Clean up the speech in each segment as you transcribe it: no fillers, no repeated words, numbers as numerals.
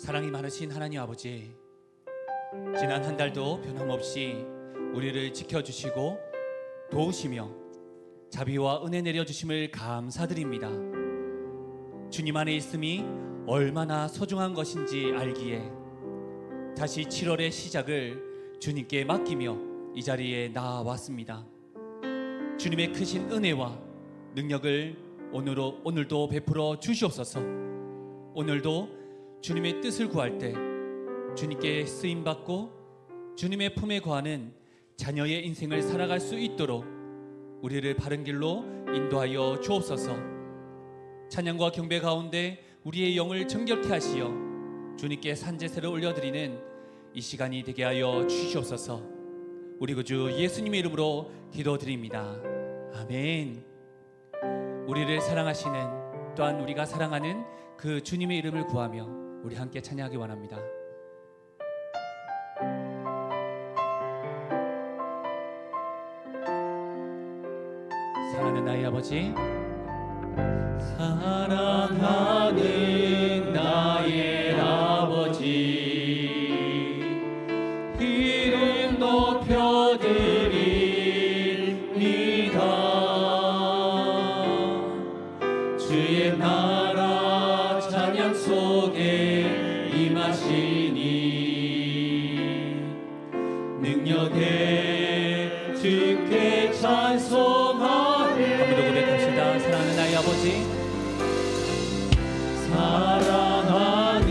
사랑이 많으신 하나님 아버지, 지난 한 달도 변함없이 우리를 지켜주시고 도우시며 자비와 은혜 내려주심을 감사드립니다. 주님 안에 있음이 얼마나 소중한 것인지 알기에 다시 7월의 시작을 주님께 맡기며 이 자리에 나왔습니다. 주님의 크신 은혜와 능력을 오늘도 베풀어 주시옵소서. 오늘도 주님의 뜻을 구할 때 주님께 쓰임받고 주님의 품에 거하는 자녀의 인생을 살아갈 수 있도록 우리를 바른 길로 인도하여 주옵소서. 찬양과 경배 가운데 우리의 영을 정결케 하시어 주님께 산제세를 올려드리는 이 시간이 되게 하여 주시옵소서. 우리 구주 예수님의 이름으로 기도드립니다. 아멘. 우리를 사랑하시는, 또한 우리가 사랑하는 그 주님의 이름을 구하며 우리 함께 찬양하기 원합니다. 사랑하는 나의 아버지, 사랑하는 나의 아버지, 이름 높여드립니다. 주의 나라 찬양 속에 임하시니 능력에 주께 찬송하네. 한번더 고백합시다. 사랑하는 나의 아버지, 사랑하는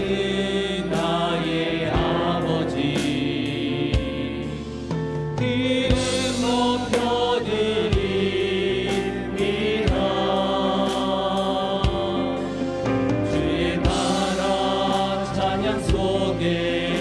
나의 아버지, 이름 높여드립니다. 주의 나라 찬양 속에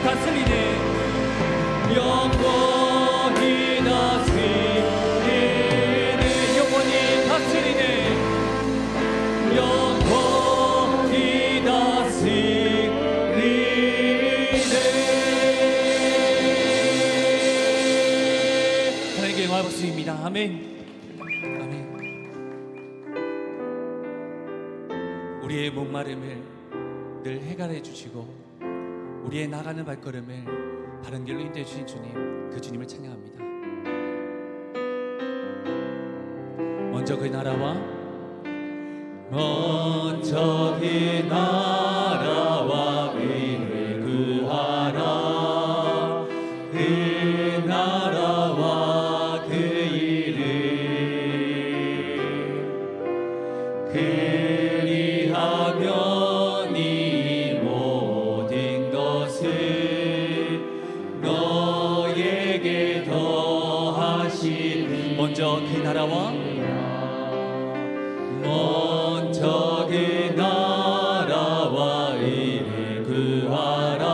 다스리네. 영원히 다스리네. 영원히 다스리네. 영원히 다스리네. 하나님께 영광을 받습니다. 아멘. 아멘. 우리의 목마름을 늘 해결해 주시고 우리의 나가는 발걸음을 바른 길로 인도해 주신 주님, 그 주님을 찬양합니다. 먼저 그 나라와 의를 구하라. 그 나라와 그 일을 그리하면 이 모든 것을 너에게 더하시리. 먼저 그 나라와 의를 구하라.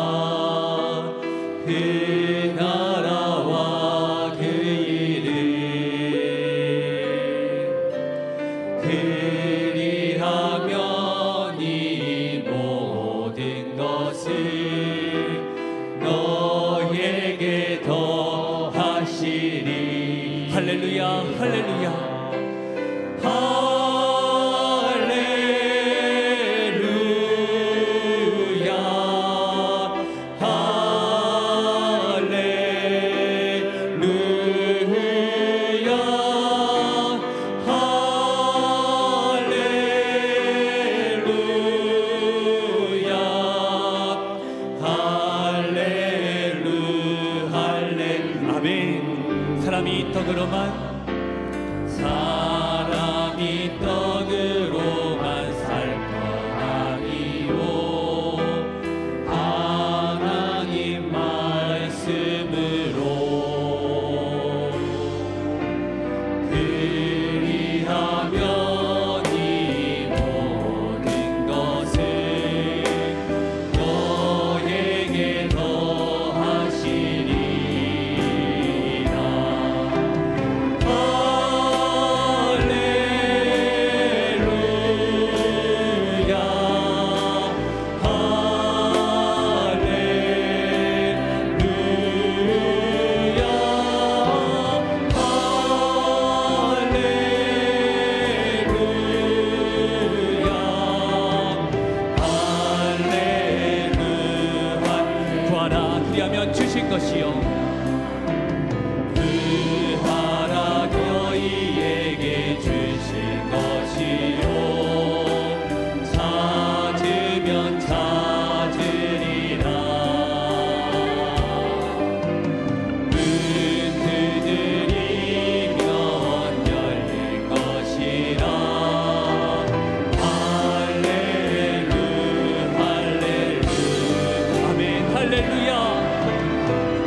그 나라와 그 일을 그리하면 이 모든 것을 너에게 더하시리. 할렐루야, 할렐루야. 사람이 떡으로만 살 것 아니요 하나님 말씀으로 그리하면 이 모든 것을 너에게 더하시리. 주신 것이요 구하라. 너희에게 주신 것이요 찾으면 찾으리라. 문 두드리면 열릴 것이라. 할렐루야, 할렐루야. 아멘.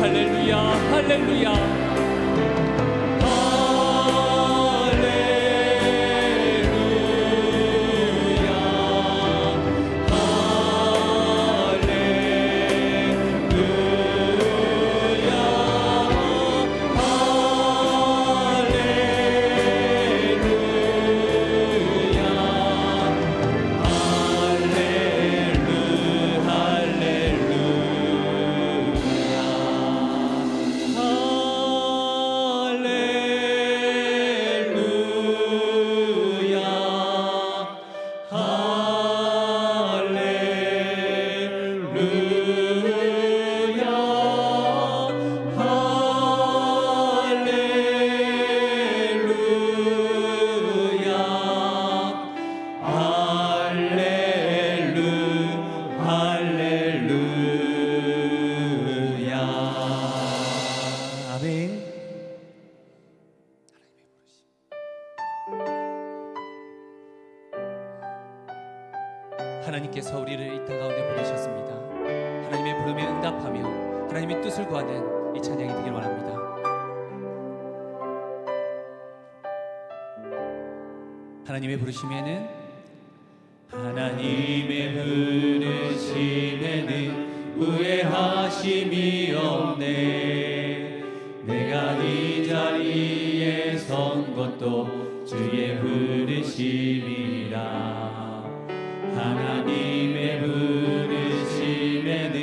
할렐루야. 할렐루야. 하나님께서 우리를 이 땅 가운데 보내셨습니다. 하나님의 부름에 응답하며 하나님의 뜻을 구하는 이 찬양이 되길 원합니다. 하나님의 부르심에는 후회하심이 없네. 내가 이 자리에 선 것도 주의 부르심이라. 하나님의 부르심에는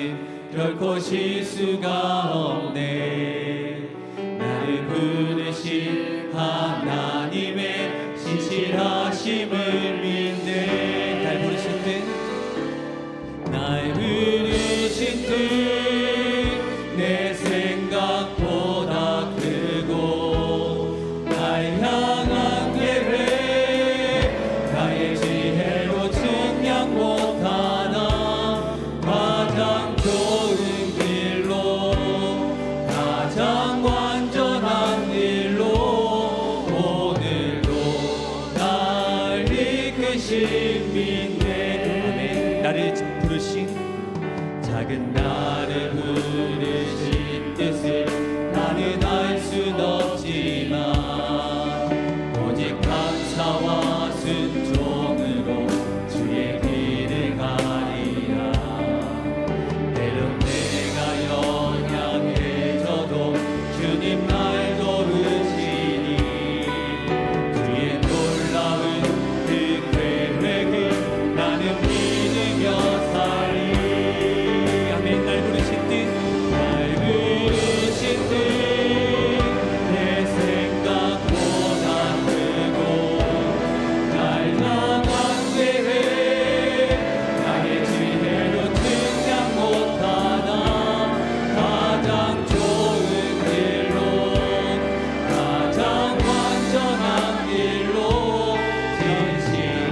결코 실수가 없네. 나를 부르신 하나님의 신실하심을 믿네. 날 부르신 뜻, 날 부르신 뜻 내 생각보다 크고 날 향한 계획 나의 지혜로 측량 못하나. 가장 좋은 길로 가장 완전한 길로 오늘도 날 이끄신 믿네. 아멘. 나를 부르신 작은 나를 부르신 뜻을 나는 알 순 없지만 오직 감사와 순종으로 주의 길을 가리라. 때론 내가 연약해져도 주님 날 도우시니 주의 놀라운 그 계획을 나는 믿으며 살리. 아멘. 날 부르신 뜻, 날 부르신 뜻 내 생각보다 크고 날 향한 계획 나의 지혜로 측량 못하나. 가장 좋은 길로 가장 완전한 길로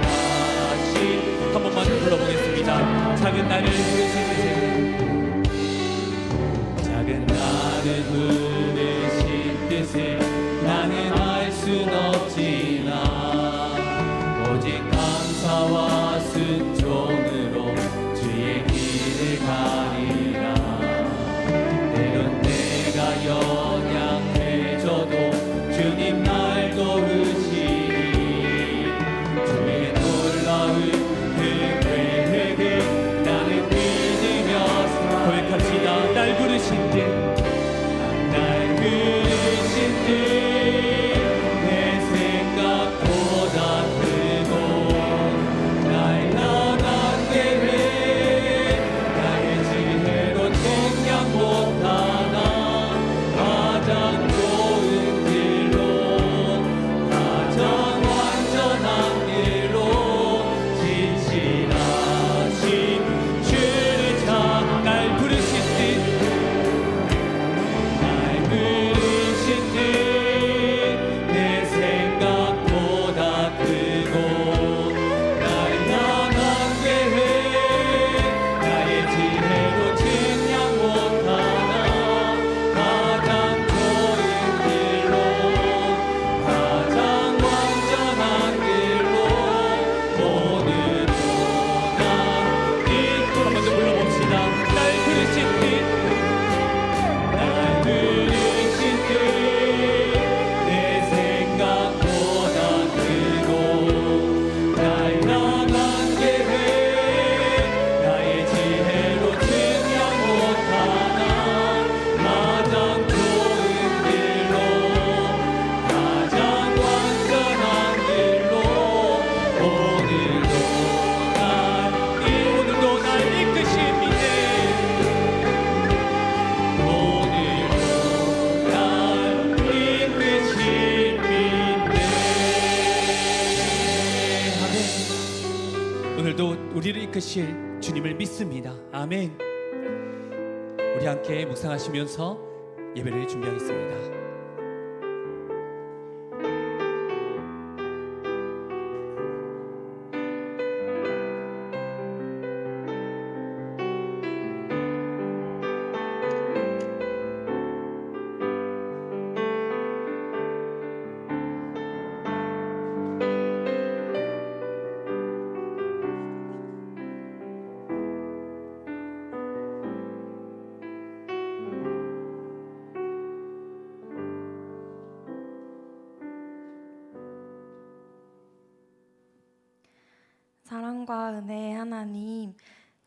진실하신. 한 번만 불러보겠습니다. 작은 나를 부르신 뜻을, 작은 나를 부르신 뜻을 나는 알 순 없지만 오직 감사와 순종으로 주의 길을 가리라. 때론 내가 연약해져도 주님 날 도우시니 주의 놀라운 그 계획을 나는 믿으며 고백합시다. 날 부르신 뜻, 날 부르신 뜻 내 생각보다 크고 날 향한 계획 나의 지혜로 측량 못하나. 가장 좋은 길로 가장 완전한 길로 진실하신 주를 찾아. 날 부르신 뜻, 날 부르신 뜻 내 생각보다 크고 날 향한 계획 나의 지혜로 측량 못하나. 가장 좋은 길로 가장 완전한 길로 오늘도 난 이끌어. 한번 더 불러봅시다. 날 부르신 뜻, 날 부르신 뜻 내 생각보다 크고 날 향한 계획 나의 지혜로 측량 못하나. 가장 좋은 길로 가장 완전한 길로 오늘도 날 이끄십니다. 오늘도 날 이끄십니다. 아멘. 오늘도 우리를 이끄실 주님을 믿습니다. 아멘. 우리 함께 묵상하시면서 예배를 준비하겠습니다. 사랑과 은혜의 하나님,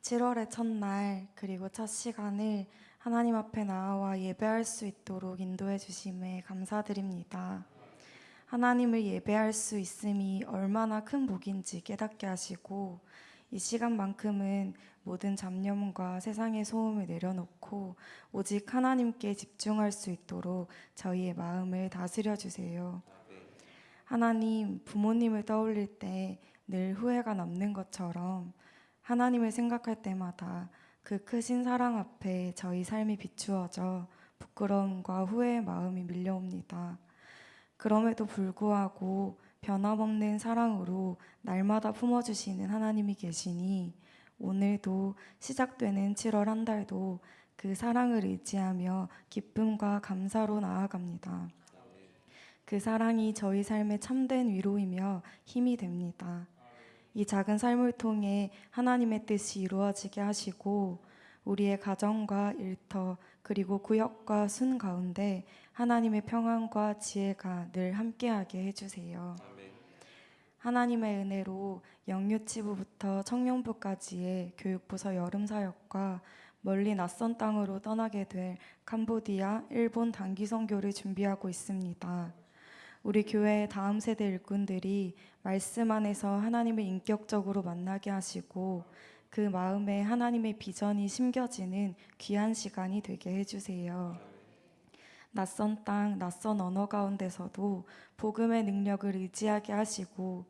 7월의 첫날 그리고 첫 시간을 하나님 앞에 나와 예배할 수 있도록 인도해 주심에 감사드립니다. 하나님을 예배할 수 있음이 얼마나 큰 복인지 깨닫게 하시고 이 시간만큼은 모든 잡념과 세상의 소음을 내려놓고 오직 하나님께 집중할 수 있도록 저희의 마음을 다스려 주세요. 하나님, 부모님을 떠올릴 때 늘 후회가 남는 것처럼 하나님을 생각할 때마다 그 크신 사랑 앞에 저희 삶이 비추어져 부끄러움과 후회의 마음이 밀려옵니다. 그럼에도 불구하고 변함없는 사랑으로 날마다 품어주시는 하나님이 계시니 오늘도 시작되는 7월 한 달도 그 사랑을 의지하며 기쁨과 감사로 나아갑니다. 그 사랑이 저희 삶의 참된 위로이며 힘이 됩니다. 이 작은 삶을 통해 하나님의 뜻이 이루어지게 하시고 우리의 가정과 일터 그리고 구역과 순 가운데 하나님의 평안과 지혜가 늘 함께하게 해주세요. 하나님의 은혜로 영유치부부터 청년부까지의 교육부서 여름사역과 멀리 낯선 땅으로 떠나게 될 캄보디아, 일본 단기 선교를 준비하고 있습니다. 우리 교회의 다음 세대 일꾼들이 말씀 안에서 하나님을 인격적으로 만나게 하시고 그 마음에 하나님의 비전이 심겨지는 귀한 시간이 되게 해주세요. 낯선 땅, 낯선 언어 가운데서도 복음의 능력을 의지하게 하시고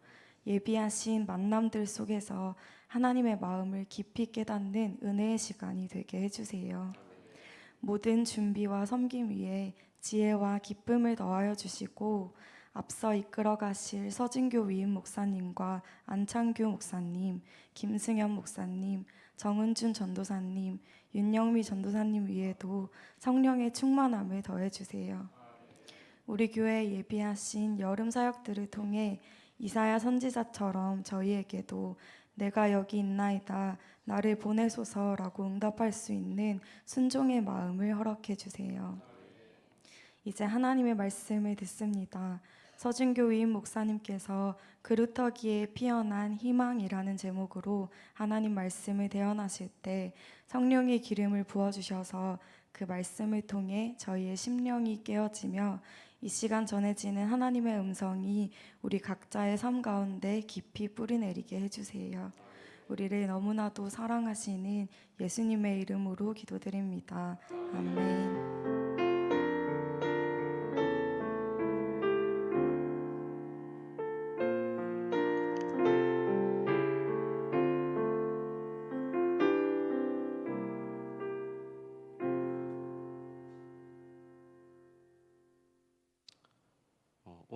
예비하신 만남들 속에서 하나님의 마음을 깊이 깨닫는 은혜의 시간이 되게 해주세요. 모든 준비와 섬김 위에 지혜와 기쁨을 더하여 주시고 앞서 이끌어 가실 서진교 위임 목사님과 안창규 목사님, 김승현 목사님, 정은준 전도사님, 윤영미 전도사님 위에도 성령의 충만함을 더해 주세요. 우리 교회에 예비하신 여름 사역들을 통해 이사야 선지자처럼 저희에게도 내가 여기 있나이다 나를 보내소서라고 응답할 수 있는 순종의 마음을 허락해 주세요. 이제 하나님의 말씀을 듣습니다. 서준교 위임 목사님께서 그루터기에 피어난 희망이라는 제목으로 하나님 말씀을 대언하실 때 성령의 기름을 부어주셔서 그 말씀을 통해 저희의 심령이 깨어지며 이 시간 전해지는 하나님의 음성이 우리 각자의 삶 가운데 깊이 뿌리내리게 해주세요. 우리를 너무나도 사랑하시는 예수님의 이름으로 기도드립니다. 아멘.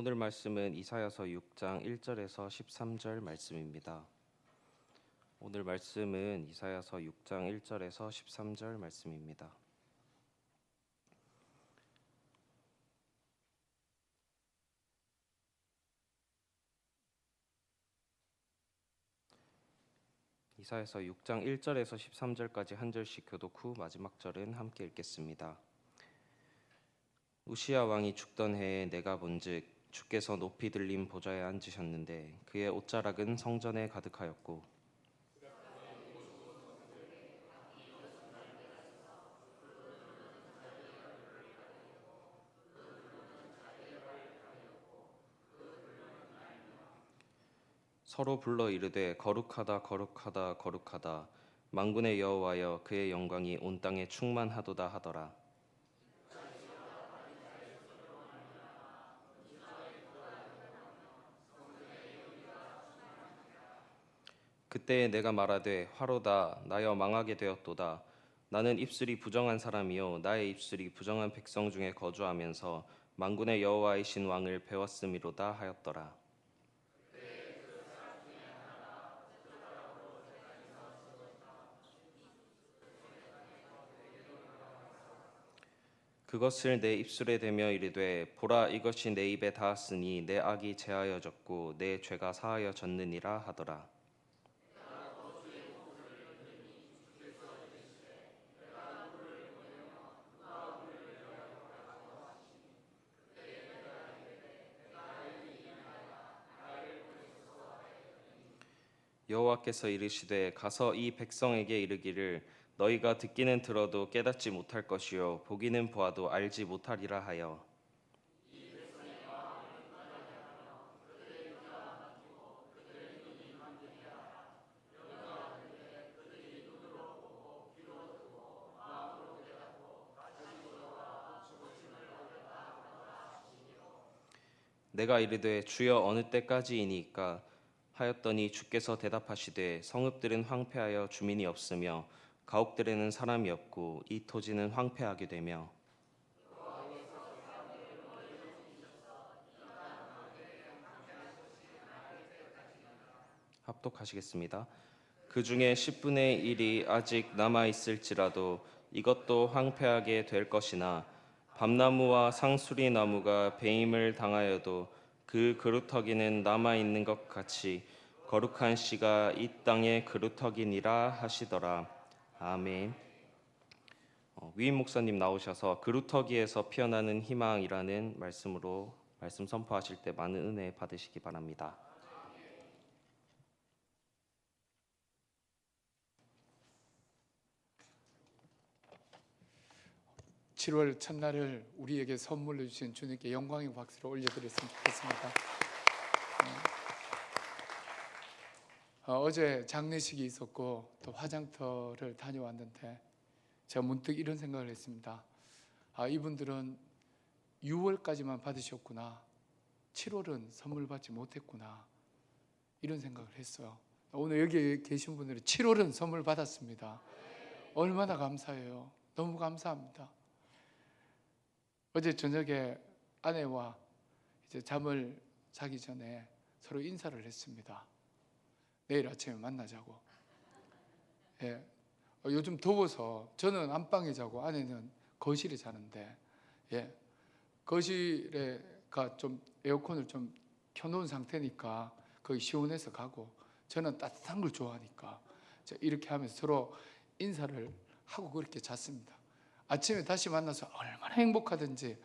오늘 말씀은 이사야서 6장 1절에서 13절 말씀입니다. 오늘 말씀은 이사야서 6장 1절에서 13절 말씀입니다. 이사야서 6장 1절에서 13절까지 한 절씩 교독 후 마지막 절은 함께 읽겠습니다. 우시야 왕이 죽던 해에 내가 본즉 주께서 높이 들린 보좌에 앉으셨는데 그의 옷자락은 성전에 가득하였고 서로 불러 이르되 거룩하다 거룩하다 거룩하다 만군의 여호와여 그의 영광이 온 땅에 충만하도다 하더라. 그때에 내가 말하되 화로다 나여 망하게 되었도다. 나는 입술이 부정한 사람이요 나의 입술이 부정한 백성 중에 거주하면서 만군의 여호와이신 왕을 배웠음이로다 하였더라. 그것을 내 입술에 대며 이르되 보라 이것이 내 입에 닿았으니 내 악이 제하여졌고 내 죄가 사하여졌느니라 하더라. 여호와께서 이르시되 가서 이 백성에게 이르기를 너희가 듣기는 들어도 깨닫지 못할 것이요 보기는 보아도 알지 못하리라 하여 내가 이르되 주여 어느 때까지이니까 하였더니 주께서 대답하시되 성읍들은 황폐하여 주민이 없으며 가옥들에는 사람이 없고 이 토지는 황폐하게 되며 합독하시겠습니다. 그 중에 10분의 1이 아직 남아 있을지라도 이것도 황폐하게 될 것이나 밤나무와 상수리 나무가 배임을 당하여도 그 그루터기는 남아 있는 것 같이 거룩한 씨가 이 땅의 그루터기니라 하시더라. 아멘. 위임 목사님 나오셔서 그루터기에서 피어나는 희망이라는 말씀으로 말씀 선포하실 때 많은 은혜 받으시기 바랍니다. 7월 첫날을 우리에게 선물로 주신 주님께 영광의 박수를 올려드렸으면 좋겠습니다. 어제 장례식이 있었고 또 화장터를 다녀왔는데 제가 문득 이런 생각을 했습니다. 이분들은 6월까지만 받으셨구나, 7월은 선물 받지 못했구나, 이런 생각을 했어요. 오늘 여기 계신 분들은 7월은 선물 받았습니다. 얼마나 감사해요. 너무 감사합니다. 어제 저녁에 아내와 이제 잠을 자기 전에 서로 인사를 했습니다. 내일 아침에 만나자고. 예. 요즘 더워서 저는 안방에 자고 아내는 거실에 자는데, 예. 거실에가 좀 에어컨을 좀 켜놓은 상태니까 거기 시원해서 가고, 저는 따뜻한 걸 좋아하니까 이렇게 하면서 서로 인사를 하고 그렇게 잤습니다. 아침에 다시 만나서 얼마나 행복하든지,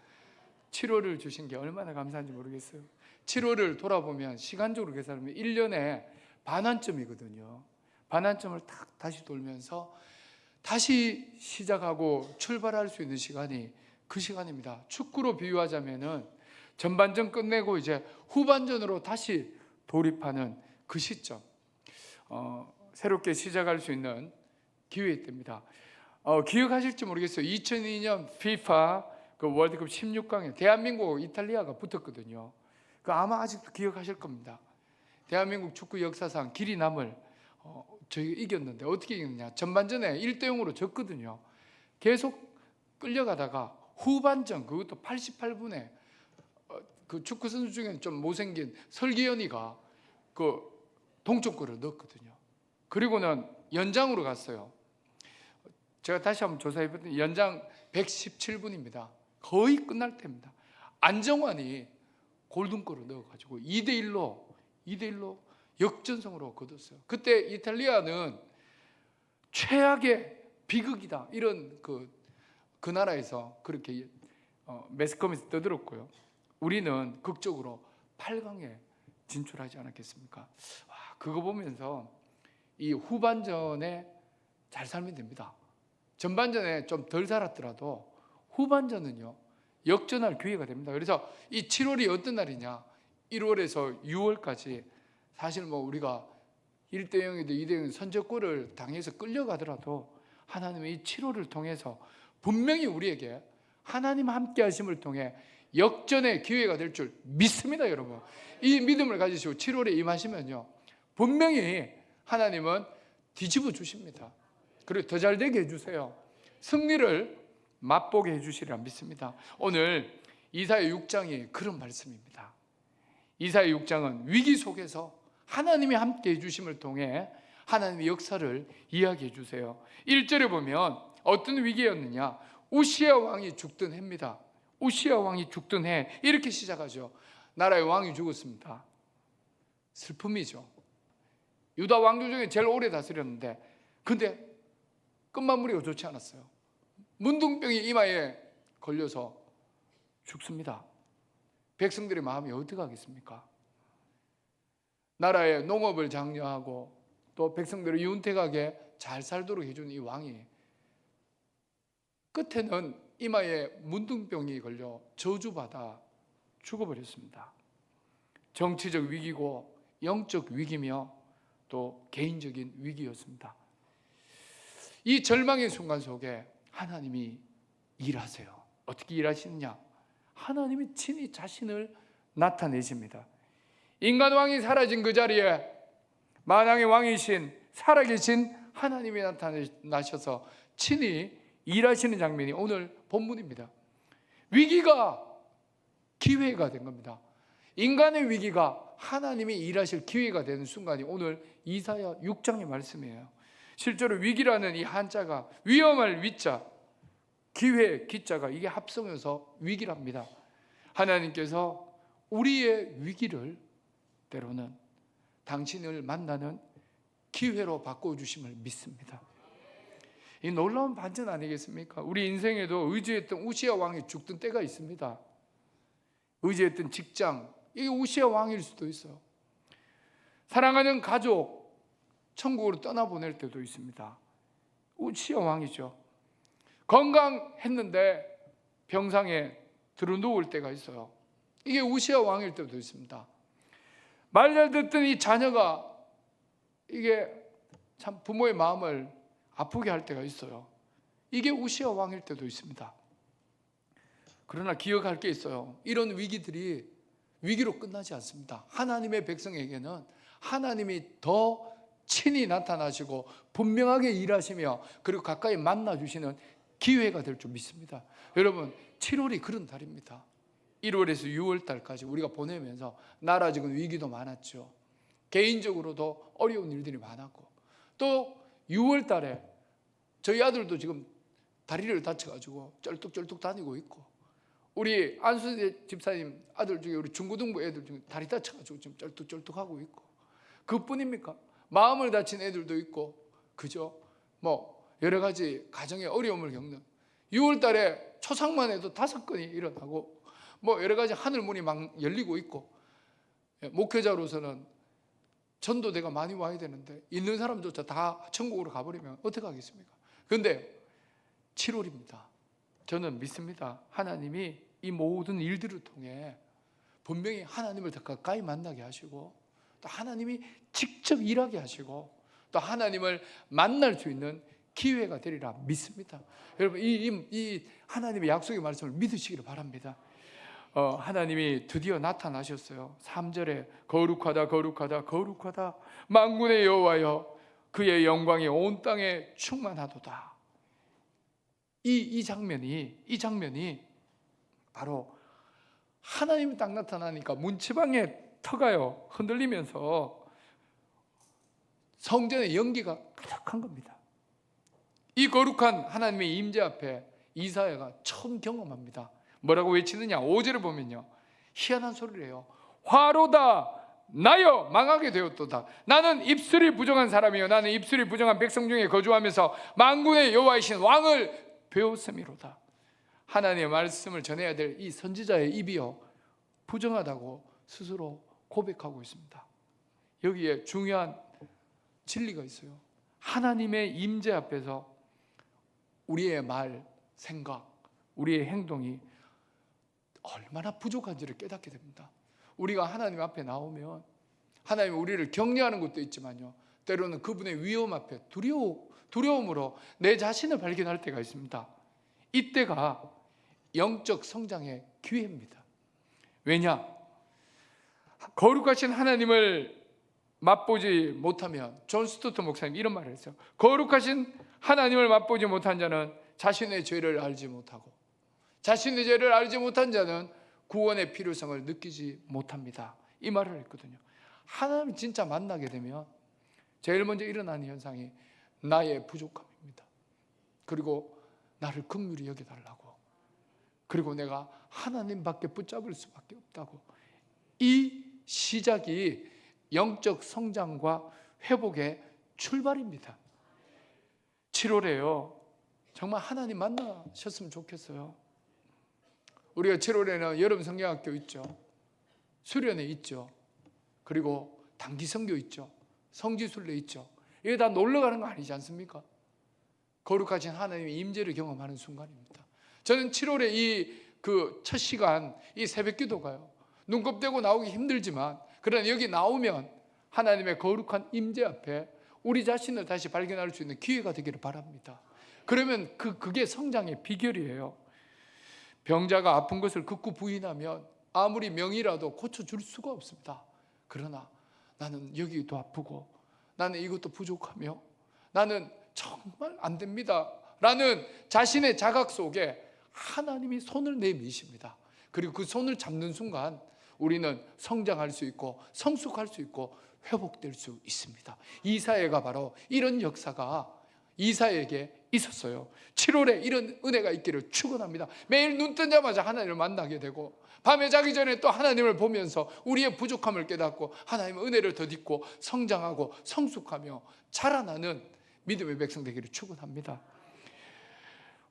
7월을 주신 게 얼마나 감사한지 모르겠어요. 7월을 돌아보면 시간적으로 계산하면 1년에 반환점이거든요. 반환점을 딱 다시 돌면서 다시 시작하고 출발할 수 있는 시간이 그 시간입니다. 축구로 비유하자면은 전반전 끝내고 이제 후반전으로 다시 돌입하는 그 시점, 새롭게 시작할 수 있는 기회일 때입니다. 기억하실지 모르겠어요. 2002년 FIFA 그 월드컵 16강에 대한민국 이탈리아가 붙었거든요. 그 아마 아직도 기억하실 겁니다. 대한민국 축구 역사상 길이 남을 저희가 이겼는데 어떻게 이겼느냐? 전반전에 1대0으로 졌거든요. 계속 끌려가다가 후반전, 그것도 88분에 그 축구 선수 중에 좀 못생긴 설기현이가 그 동점골을 넣었거든요. 그리고는 연장으로 갔어요. 제가 다시 한번 조사해봤더니 연장 117분입니다. 거의 끝날 때입니다. 안정환이 골든골을 넣어가지고 2대1로 역전승으로 거뒀어요. 그때 이탈리아는 최악의 비극이다, 이런 그 나라에서 그렇게 매스컴에서 떠들었고요. 우리는 극적으로 8강에 진출하지 않았겠습니까? 그거 보면서 이 후반전에 잘 살면 됩니다. 전반전에 좀 덜 살았더라도 후반전은요 역전할 기회가 됩니다. 그래서 이 7월이 어떤 날이냐? 1월에서 6월까지 사실 뭐 우리가 1대0이든 2대0 선제골을 당해서 끌려가더라도 하나님의 이 7월을 통해서 분명히 우리에게 하나님 함께 하심을 통해 역전의 기회가 될 줄 믿습니다. 여러분, 이 믿음을 가지시고 7월에 임하시면요 분명히 하나님은 뒤집어 주십니다. 그리고 더 잘 되게 해주세요. 승리를 맛보게 해주시리라 믿습니다. 오늘 이사야 6장이 그런 말씀입니다. 이사야 6장은 위기 속에서 하나님이 함께 해주심을 통해 하나님의 역사를 이야기해 주세요. 1절에 보면 어떤 위기였느냐? 우시야 왕이 죽던 해입니다. 우시야 왕이 죽던 해, 이렇게 시작하죠. 나라의 왕이 죽었습니다. 슬픔이죠. 유다 왕조 중에 제일 오래 다스렸는데, 근데 끝마무리가 좋지 않았어요. 문둥병이 이마에 걸려서 죽습니다. 백성들의 마음이 어떻게 하겠습니까? 나라의 농업을 장려하고 또 백성들을 윤택하게 잘 살도록 해준 이 왕이 끝에는 이마에 문둥병이 걸려 저주받아 죽어버렸습니다. 정치적 위기고 영적 위기며 또 개인적인 위기였습니다. 이 절망의 순간 속에 하나님이 일하세요. 어떻게 일하시느냐? 하나님이 친히 자신을 나타내십니다. 인간 왕이 사라진 그 자리에 만왕의 왕이신 살아계신 하나님이 나타나셔서 친히 일하시는 장면이 오늘 본문입니다. 위기가 기회가 된 겁니다. 인간의 위기가 하나님이 일하실 기회가 되는 순간이 오늘 이사야 6장의 말씀이에요. 실제로 위기라는 이 한자가 위험할 위자, 기회 기자가 이게 합성해서 위기랍니다. 하나님께서 우리의 위기를 때로는 당신을 만나는 기회로 바꿔주심을 믿습니다. 이 놀라운 반전 아니겠습니까? 우리 인생에도 의지했던 우시아 왕이 죽던 때가 있습니다. 의지했던 직장, 이게 우시아 왕일 수도 있어요. 사랑하는 가족, 천국으로 떠나보낼 때도 있습니다. 우시아 왕이죠. 건강했는데 병상에 들어누울 때가 있어요. 이게 우시아 왕일 때도 있습니다. 말 잘 듣던 이 자녀가 이게 참 부모의 마음을 아프게 할 때가 있어요. 이게 우시아 왕일 때도 있습니다. 그러나 기억할 게 있어요. 이런 위기들이 위기로 끝나지 않습니다. 하나님의 백성에게는 하나님이 더 친히 나타나시고 분명하게 일하시며 그리고 가까이 만나주시는 기회가 될 줄 믿습니다. 여러분, 7월이 그런 달입니다. 1월에서 6월 달까지 우리가 보내면서 나라적인 위기도 많았죠. 개인적으로도 어려운 일들이 많았고, 또 6월 달에 저희 아들도 지금 다리를 다쳐가지고 쩔뚝쩔뚝 다니고 있고, 우리 안수대 집사님 아들 중에 우리 중고등부 애들 중에 다리 다쳐가지고 지금 쩔뚝쩔뚝하고 있고, 그뿐입니까? 마음을 다친 애들도 있고, 그죠? 뭐 여러 가지 가정의 어려움을 겪는 6월 달에 초상만 해도 5건이 일어나고, 뭐 여러 가지 하늘문이 막 열리고 있고, 목회자로서는 전도대가 많이 와야 되는데 있는 사람조차 다 천국으로 가버리면 어떻게 하겠습니까? 그런데 7월입니다. 저는 믿습니다. 하나님이 이 모든 일들을 통해 분명히 하나님을 더 가까이 만나게 하시고, 또 하나님이 직접 일하게 하시고, 또 하나님을 만날 수 있는 기회가 되리라 믿습니다. 여러분, 이 하나님의 약속의 말씀을 믿으시기를 바랍니다. 하나님이 드디어 나타나셨어요. 3절에 거룩하다 거룩하다 거룩하다 만군의 여호와여 그의 영광이 온 땅에 충만하도다. 이 장면이 바로 하나님이 딱 나타나니까 문지방의 터가요 흔들리면서 성전의 연기가 가득한 겁니다. 이 거룩한 하나님의 임재 앞에 이사야가 처음 경험합니다. 뭐라고 외치느냐? 5절을 보면요, 희한한 소리를 해요. 화로다 나여 망하게 되었도다. 나는 입술이 부정한 사람이요 나는 입술이 부정한 백성 중에 거주하면서 만군의 여호와이신 왕을 배웠음이로다. 하나님의 말씀을 전해야 될 이 선지자의 입이요 부정하다고 스스로 고백하고 있습니다. 여기에 중요한 진리가 있어요. 하나님의 임재 앞에서 우리의 말, 생각, 우리의 행동이 얼마나 부족한지를 깨닫게 됩니다. 우리가 하나님 앞에 나오면 하나님이 우리를 격려하는 것도 있지만요, 때로는 그분의 위험 앞에 두려움으로 내 자신을 발견할 때가 있습니다. 이때가 영적 성장의 기회입니다. 왜냐? 거룩하신 하나님을 맛보지 못하면, 존 스토트 목사님 이런 말을 했어요. 거룩하신 하나님을 맛보지 못한 자는 자신의 죄를 알지 못하고, 자신의 죄를 알지 못한 자는 구원의 필요성을 느끼지 못합니다. 이 말을 했거든요. 하나님 진짜 만나게 되면 제일 먼저 일어나는 현상이 나의 부족함입니다. 그리고 나를 긍휼히 여겨달라고, 그리고 내가 하나님밖에 붙잡을 수밖에 없다고. 이 시작이 영적 성장과 회복의 출발입니다. 7월에요 정말 하나님 만나셨으면 좋겠어요. 우리가 7월에는 여름 성경학교 있죠, 수련회 있죠, 그리고 단기 선교 있죠, 성지순례 있죠. 이게 다 놀러 가는 거 아니지 않습니까? 거룩하신 하나님의 임재를 경험하는 순간입니다. 저는 7월에 이 그 첫 시간, 이 새벽 기도가요, 눈곱대고 나오기 힘들지만, 그러나 여기 나오면 하나님의 거룩한 임재 앞에 우리 자신을 다시 발견할 수 있는 기회가 되기를 바랍니다. 그러면 그게 성장의 비결이에요. 병자가 아픈 것을 극구 부인하면 아무리 명이라도 고쳐줄 수가 없습니다. 그러나 나는 여기도 아프고 나는 이것도 부족하며 나는 정말 안 됩니다 라는 자신의 자각 속에 하나님이 손을 내미십니다. 그리고 그 손을 잡는 순간 우리는 성장할 수 있고 성숙할 수 있고 회복될 수 있습니다. 이사야가 바로 이런 역사가 이사야에게 있었어요. 7월에 이런 은혜가 있기를 축원합니다. 매일 눈 뜨자마자 하나님을 만나게 되고 밤에 자기 전에 또 하나님을 보면서 우리의 부족함을 깨닫고 하나님의 은혜를 덧입고 성장하고 성숙하며 자라나는 믿음의 백성 되기를 축원합니다.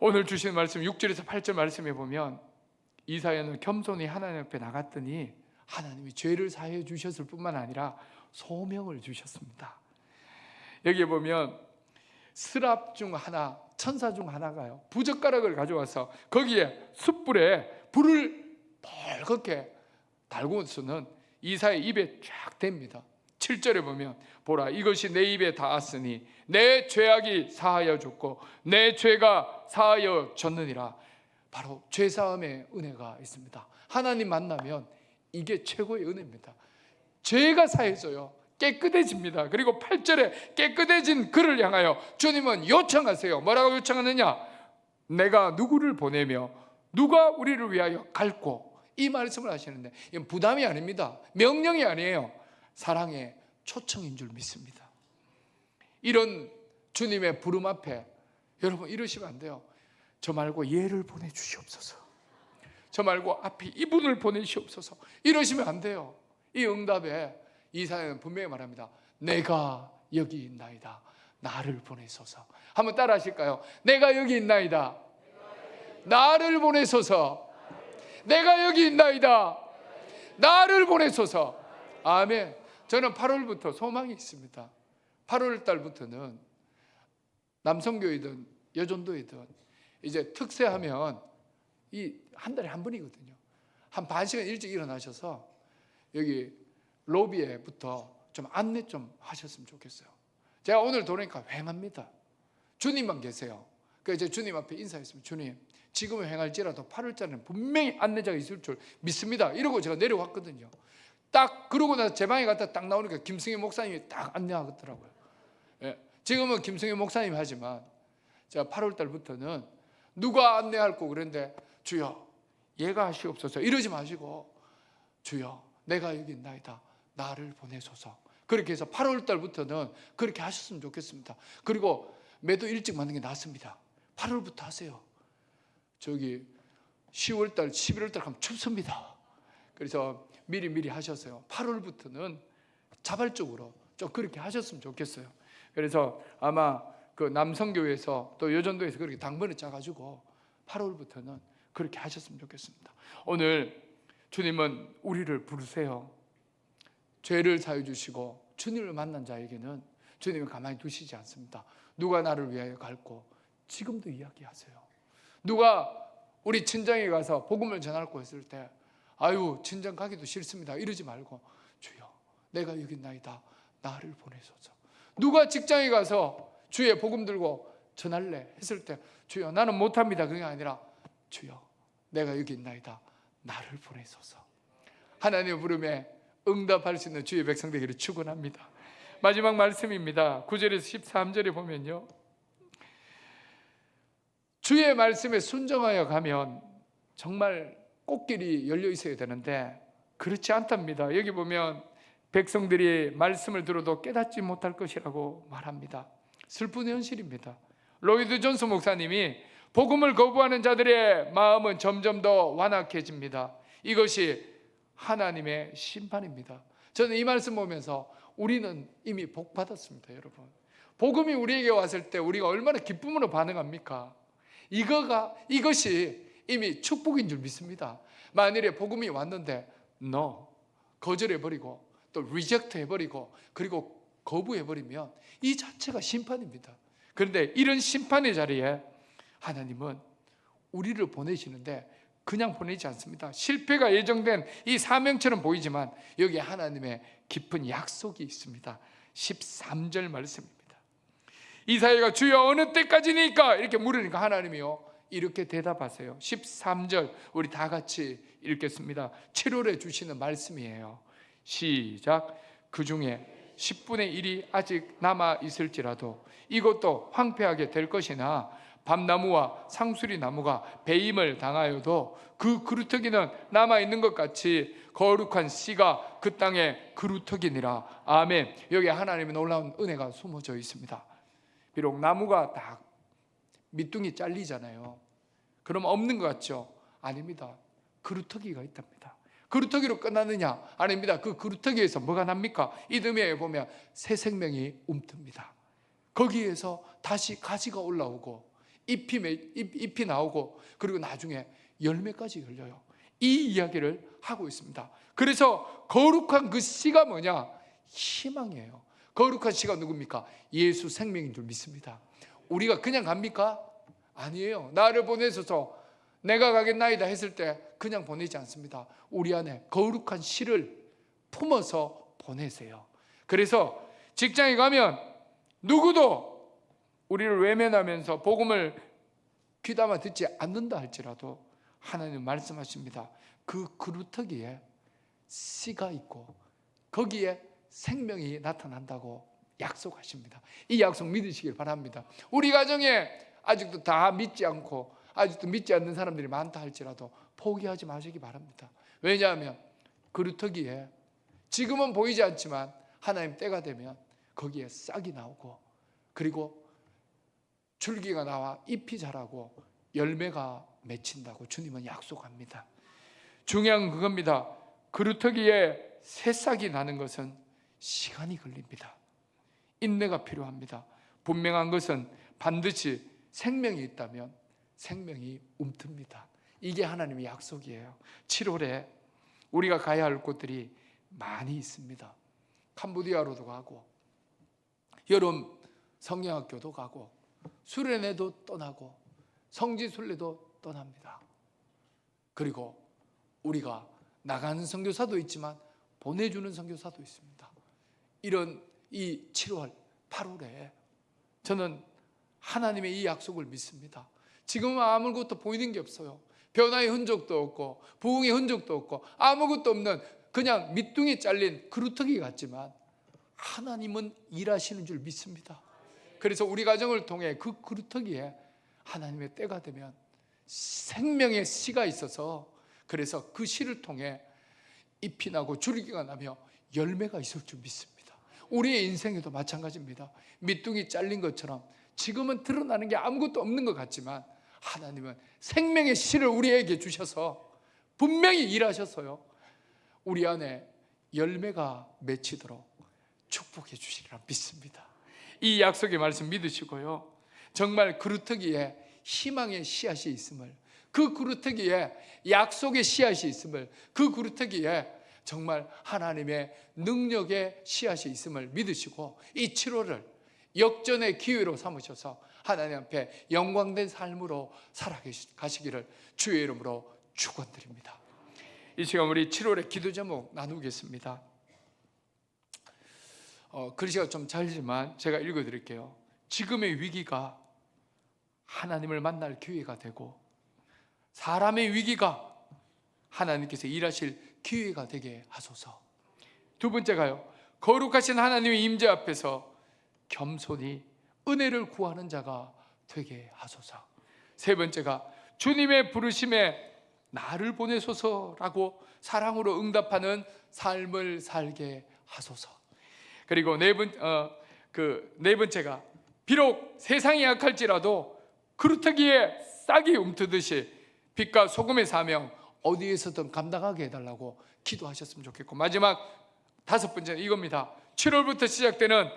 오늘 주신 말씀 6절에서 8절 말씀에 보면 이사야는 겸손히 하나님 앞에 나갔더니 하나님이 죄를 사해 주셨을 뿐만 아니라 소명을 주셨습니다. 여기에 보면 스랍 중 하나, 천사 중 하나가요, 부젓가락을 가져와서 거기에 숯불에 불을 벌겋게 달고서는 이사야의 입에 쫙 댑니다. 7절에 보면 보라, 이것이 내 입에 닿았으니 내 죄악이 사하여 줬고 내 죄가 사하여 졌느니라. 바로 죄사함의 은혜가 있습니다. 하나님 만나면 이게 최고의 은혜입니다. 죄가 사해져요. 깨끗해집니다. 그리고 8절에 깨끗해진 그를 향하여 주님은 요청하세요. 뭐라고 요청하느냐? 내가 누구를 보내며 누가 우리를 위하여 갈고, 이 말씀을 하시는데 이건 부담이 아닙니다. 명령이 아니에요. 사랑의 초청인 줄 믿습니다. 이런 주님의 부름 앞에 여러분 이러시면 안 돼요. 저 말고 얘를 보내주시옵소서, 저 말고 앞에 이분을 보내시옵소서, 이러시면 안 돼요. 이 응답에 이사야는 분명히 말합니다. 내가 여기 있나이다, 나를 보내소서. 한번 따라 하실까요? 내가 여기 있나이다, 나를 보내소서. 내가 여기 있나이다, 나를 보내소서. 아멘. 저는 8월부터 소망이 있습니다. 8월 달부터는 남성교회든 여전도회든 이제 특세하면 이 한 달에 한 번이거든요. 한 반 시간 일찍 일어나셔서 여기 로비에부터 좀 안내 좀 하셨으면 좋겠어요. 제가 오늘 돌아오니까 휑합니다. 주님만 계세요. 그래서 주님 앞에 인사했습니다. 주님, 지금은 휑할지라도 8월달에는 분명히 안내자가 있을 줄 믿습니다. 이러고 제가 내려왔거든요. 딱 그러고 나서 제 방에 갔다 딱 나오니까 김승희 목사님이 딱 안내하더라고요. 예, 지금은 김승희 목사님 하지만 제가 8월달부터는 누가 안내할 거 그랬는데 주여 얘가 하시옵소서 이러지 마시고 주여 내가 여기 있나이다, 나를 보내소서. 그렇게 해서 8월달부터는 그렇게 하셨으면 좋겠습니다. 그리고 매도 일찍 맞는 게 낫습니다. 8월부터 하세요. 저기 10월달 11월달 가면 춥습니다. 그래서 미리 하셨어요. 8월부터는 자발적으로 좀 그렇게 하셨으면 좋겠어요. 그래서 아마 그 남성교회에서 또 여전도에서 그렇게 당번을 짜가지고 8월부터는 그렇게 하셨으면 좋겠습니다. 오늘 주님은 우리를 부르세요. 죄를 사해 주시고 주님을 만난 자에게는 주님은 가만히 두시지 않습니다. 누가 나를 위하여 갈고, 지금도 이야기하세요. 누가 우리 친정에 가서 복음을 전할고 했을 때 아유 친정 가기도 싫습니다 이러지 말고 주여 내가 여기 있나이다, 나를 보내소서. 누가 직장에 가서 주의 복음 들고 전할래 했을 때 주여 나는 못합니다, 그게 아니라 주여 내가 여기 있나이다, 나를 보내소서. 하나님의 부름에 응답할 수 있는 주의 백성 되기를 축원합니다. 마지막 말씀입니다. 9절에서 13절에 보면요, 주의 말씀에 순종하여 가면 정말 꽃길이 열려 있어야 되는데 그렇지 않답니다. 여기 보면 백성들이 말씀을 들어도 깨닫지 못할 것이라고 말합니다. 슬픈 현실입니다. 로이드 존스 목사님이 복음을 거부하는 자들의 마음은 점점 더 완악해집니다. 이것이 하나님의 심판입니다. 저는 이 말씀 보면서 우리는 이미 복 받았습니다. 여러분, 복음이 우리에게 왔을 때 우리가 얼마나 기쁨으로 반응합니까? 이것이 이미 축복인 줄 믿습니다. 만일에 복음이 왔는데 거절해버리고 또 리젝트 해버리고 그리고 거부해버리면 이 자체가 심판입니다. 그런데 이런 심판의 자리에 하나님은 우리를 보내시는데 그냥 보내지 않습니다. 실패가 예정된 이 사명처럼 보이지만 여기에 하나님의 깊은 약속이 있습니다. 13절 말씀입니다. 이사야가 주여 어느 때까지니까 이렇게 물으니까 하나님이요 이렇게 대답하세요. 13절 우리 다 같이 읽겠습니다. 7월에 주시는 말씀이에요. 시작. 그 중에 10분의 1이 아직 남아 있을지라도 이것도 황폐하게 될 것이나 밤나무와 상수리 나무가 배임을 당하여도 그 그루터기는 남아 있는 것 같이 거룩한 씨가 그 땅에 그루터기니라. 아멘. 여기 하나님의 놀라운 은혜가 숨어져 있습니다. 비록 나무가 다 밑둥이 잘리잖아요. 그럼 없는 것 같죠? 아닙니다. 그루터기가 있답니다. 그루터기로 끝나느냐? 아닙니다. 그 그루터기에서 뭐가 납니까? 이듬해에 보면 새 생명이 움틉니다. 거기에서 다시 가지가 올라오고 잎이 나오고 그리고 나중에 열매까지 열려요. 이 이야기를 하고 있습니다. 그래서 거룩한 그 씨가 뭐냐? 희망이에요. 거룩한 씨가 누굽니까? 예수 생명인 줄 믿습니다. 우리가 그냥 갑니까? 아니에요. 나를 보내셔서 내가 가겠나이다 했을 때 그냥 보내지 않습니다. 우리 안에 거룩한 씨를 품어서 보내세요. 그래서 직장에 가면 누구도 우리를 외면하면서 복음을 귀담아 듣지 않는다 할지라도 하나님 말씀하십니다. 그 그루터기에 씨가 있고 거기에 생명이 나타난다고 약속하십니다. 이 약속 믿으시길 바랍니다. 우리 가정에 아직도 다 믿지 않고 아직도 믿지 않는 사람들이 많다 할지라도 포기하지 마시기 바랍니다. 왜냐하면 그루터기에 지금은 보이지 않지만 하나님 때가 되면 거기에 싹이 나오고 그리고 줄기가 나와 잎이 자라고 열매가 맺힌다고 주님은 약속합니다. 중요한 그겁니다. 그루터기에 새싹이 나는 것은 시간이 걸립니다. 인내가 필요합니다. 분명한 것은 반드시 생명이 있다면 생명이 움틉니다. 이게 하나님의 약속이에요. 7월에 우리가 가야 할 곳들이 많이 있습니다. 캄보디아로도 가고 여름 성경학교도 가고 수련회도 떠나고 성지순례도 떠납니다. 그리고 우리가 나가는 선교사도 있지만 보내주는 선교사도 있습니다. 이런 이 7월, 8월에 저는 하나님의 이 약속을 믿습니다. 지금은 아무것도 보이는 게 없어요. 변화의 흔적도 없고 부흥의 흔적도 없고 아무것도 없는 그냥 밑둥이 잘린 그루터기 같지만 하나님은 일하시는 줄 믿습니다. 그래서 우리 가정을 통해 그 그루터기에 하나님의 때가 되면 생명의 씨가 있어서 그래서 그 씨를 통해 잎이 나고 줄기가 나며 열매가 있을 줄 믿습니다. 우리의 인생에도 마찬가지입니다. 밑둥이 잘린 것처럼 지금은 드러나는 게 아무것도 없는 것 같지만 하나님은 생명의 씨를 우리에게 주셔서 분명히 일하셔서요 우리 안에 열매가 맺히도록 축복해 주시리라 믿습니다. 이 약속의 말씀 믿으시고요 정말 그루터기에 희망의 씨앗이 있음을 그 그루터기에 약속의 씨앗이 있음을 그 그루터기에 정말 하나님의 능력의 씨앗이 있음을 믿으시고 이 7월을 역전의 기회로 삼으셔서 하나님 앞에 영광된 삶으로 살아가시기를 주의 이름으로 축원드립니다. 이 시간 우리 7월의 기도 제목 나누겠습니다. 글씨가 좀 잘지만 제가 읽어드릴게요. 지금의 위기가 하나님을 만날 기회가 되고 사람의 위기가 하나님께서 일하실 기회가 되게 하소서. 두 번째가요 거룩하신 하나님의 임재 앞에서 겸손히 은혜를 구하는 자가 되게 하소서. 세 번째가 주님의 부르심에 나를 보내소서라고 사랑으로 응답하는 삶을 살게 하소서. 그리고 네 번째가 비록 세상이 약할지라도 그루터기에 싹이 움트듯이 빛과 소금의 사명 어디에서든 감당하게 해달라고 기도하셨으면 좋겠고 마지막 다섯 번째는 이겁니다. 7월부터 시작되는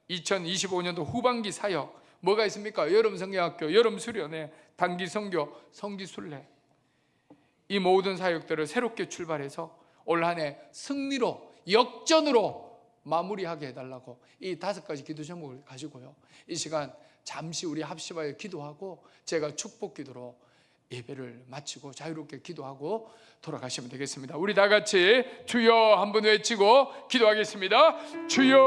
2025년도 후반기 사역 뭐가 있습니까? 여름 성경학교, 여름 수련회, 단기 선교, 성지 순례 이 모든 사역들을 새롭게 출발해서 올 한 해 승리로 역전으로 마무리하게 해달라고 이 5가지 기도 제목을 가지고요, 이 시간 잠시 우리 합심하여 기도하고 제가 축복 기도로 예배를 마치고 자유롭게 기도하고 돌아가시면 되겠습니다. 우리 다 같이 주여 한번 외치고 기도하겠습니다. 주여.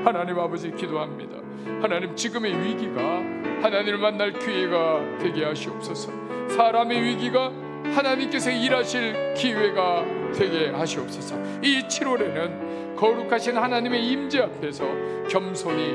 하나님 아버지 기도합니다. 하나님, 지금의 위기가 하나님을 만날 기회가 되게 하시옵소서. 사람의 위기가 하나님께서 일하실 기회가 되게 하시옵소서. 이 7월에는 거룩하신 하나님의 임재 앞에서 겸손히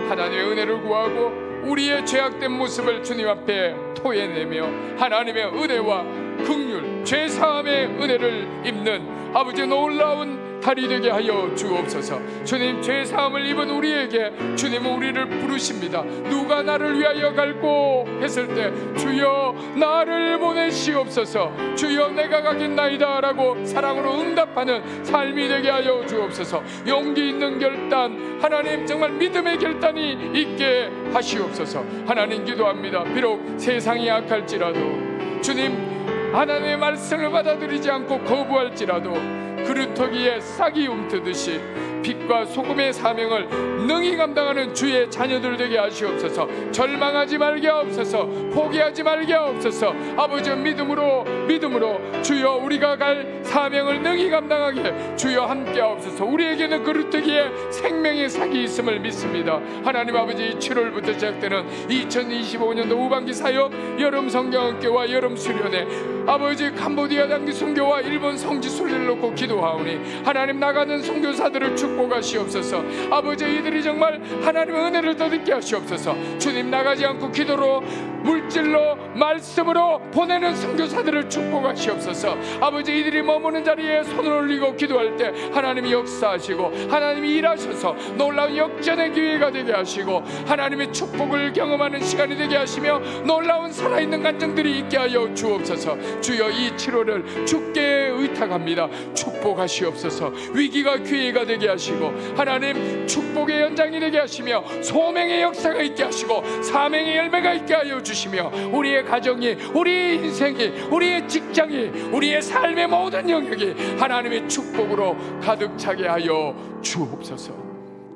하나님의 은혜를 구하고 우리의 죄악된 모습을 주님 앞에 토해내며 하나님의 은혜와 긍휼, 죄사함의 은혜를 입는 아버지 놀라운 달이 되게 하여 주옵소서. 주님, 죄사함을 입은 우리에게 주님은 우리를 부르십니다. 누가 나를 위하여 갈고 했을 때 주여 나를 보내시옵소서. 주여 내가 가겠나이다 라고 사랑으로 응답하는 삶이 되게 하여 주옵소서. 용기 있는 결단, 하나님 정말 믿음의 결단이 있게 하시옵소서. 하나님 기도합니다. 비록 세상이 악할지라도 주님, 하나님의 말씀을 받아들이지 않고 거부할지라도 그루터기에 싹이 움트듯이 빛과 소금의 사명을 능히 감당하는 주의 자녀들 되게 하시옵소서. 절망하지 말게 하옵소서. 포기하지 말게 하옵소서. 아버지, 믿음으로 주여 우리가 갈 사명을 능히 감당하게 주여 함께 하옵소서. 우리에게는 그루터기에 생명의 싹이 있음을 믿습니다. 하나님 아버지, 7월부터 시작되는 2025년도 후반기 사역 여름 성경학교와 여름 수련회, 아버지 캄보디아 단기 선교와 일본 성지 순례를 놓고 기도하오니 하나님, 나가는 선교사들을 축복하시옵소서. 아버지, 이들이 정말 하나님의 은혜를 더 듣게 하시옵소서. 주님, 나가지 않고 기도로, 물질로, 말씀으로 보내는 선교사들을 축복하시옵소서. 아버지, 이들이 머무는 자리에 손을 올리고 기도할 때 하나님이 역사하시고 하나님이 일하셔서 놀라운 역전의 기회가 되게 하시고 하나님의 축복을 경험하는 시간이 되게 하시며 놀라운 살아있는 간증들이 있게 하여 주옵소서. 주여, 이 7월을 주께 의탁합니다. 축복하시옵소서. 위기가 기회가 되게 하시고 하나님, 축복의 연장이 되게 하시며 소명의 역사가 있게 하시고 사명의 열매가 있게 하여 주시며 우리의 가정이, 우리의 인생이, 우리의 직장이, 우리의 삶의 모든 영역이 하나님의 축복으로 가득 차게 하여 주옵소서.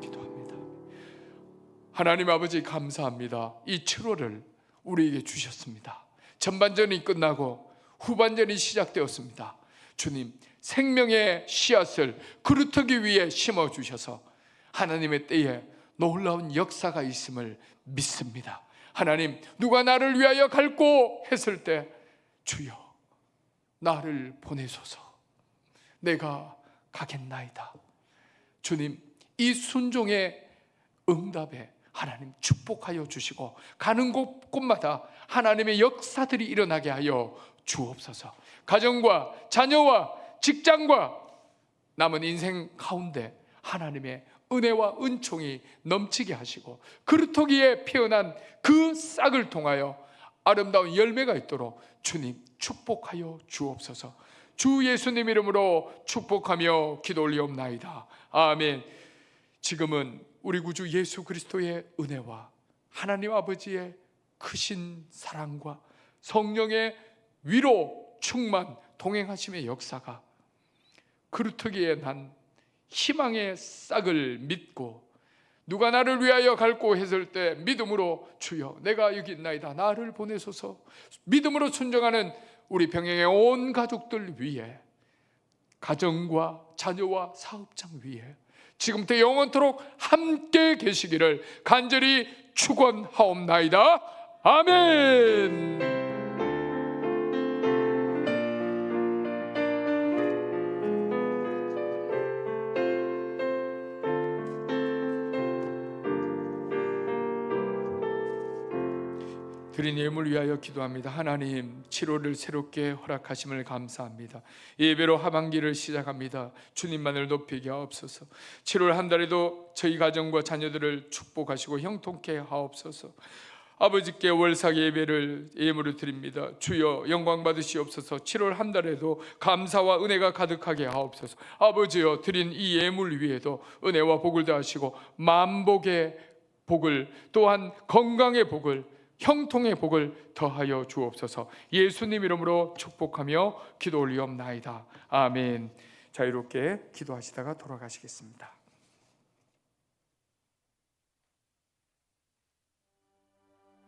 기도합니다. 하나님 아버지, 감사합니다. 이 7월을 우리에게 주셨습니다. 전반전이 끝나고 후반전이 시작되었습니다. 주님, 생명의 씨앗을 그루터기 위에 심어주셔서 하나님의 때에 놀라운 역사가 있음을 믿습니다. 하나님, 누가 나를 위하여 갈고 했을 때 주여 나를 보내소서. 내가 가겠나이다. 주님, 이 순종의 응답에 하나님 축복하여 주시고 가는 곳곳마다 하나님의 역사들이 일어나게 하여 주옵소서. 가정과 자녀와 직장과 남은 인생 가운데 하나님의 은혜와 은총이 넘치게 하시고 그루터기에 피어난 그 싹을 통하여 아름다운 열매가 있도록 주님 축복하여 주옵소서. 주 예수님 이름으로 축복하며 기도 올리옵나이다. 아멘. 지금은 우리 구주 예수 그리스도의 은혜와 하나님 아버지의 크신 사랑과 성령의 위로, 충만, 동행하심의 역사가 그루터기에 난 희망의 싹을 믿고 누가 나를 위하여 갈고 했을 때 믿음으로 주여 내가 여기 있나이다 나를 보내소서. 믿음으로 순종하는 우리 병행의 온 가족들 위에, 가정과 자녀와 사업장 위에 지금부터 영원토록 함께 계시기를 간절히 축원하옵나이다. 아멘. 드린 예물 위하여 기도합니다. 하나님, 7월을 새롭게 허락하심을 감사합니다. 예배로 하반기를 시작합니다. 주님만을 높이게 하옵소서. 7월 한 달에도 저희 가정과 자녀들을 축복하시고 형통케 하옵소서. 아버지께 월삭 예배를 예물을 드립니다. 주여 영광 받으시옵소서. 7월 한 달에도 감사와 은혜가 가득하게 하옵소서. 아버지여, 드린 이 예물 위에도 은혜와 복을 더하시고 만복의 복을, 또한 건강의 복을, 형통의 복을 더하여 주옵소서. 예수님 이름으로 축복하며 기도 올리옵나이다. 아멘. 자유롭게 기도하시다가 돌아가시겠습니다.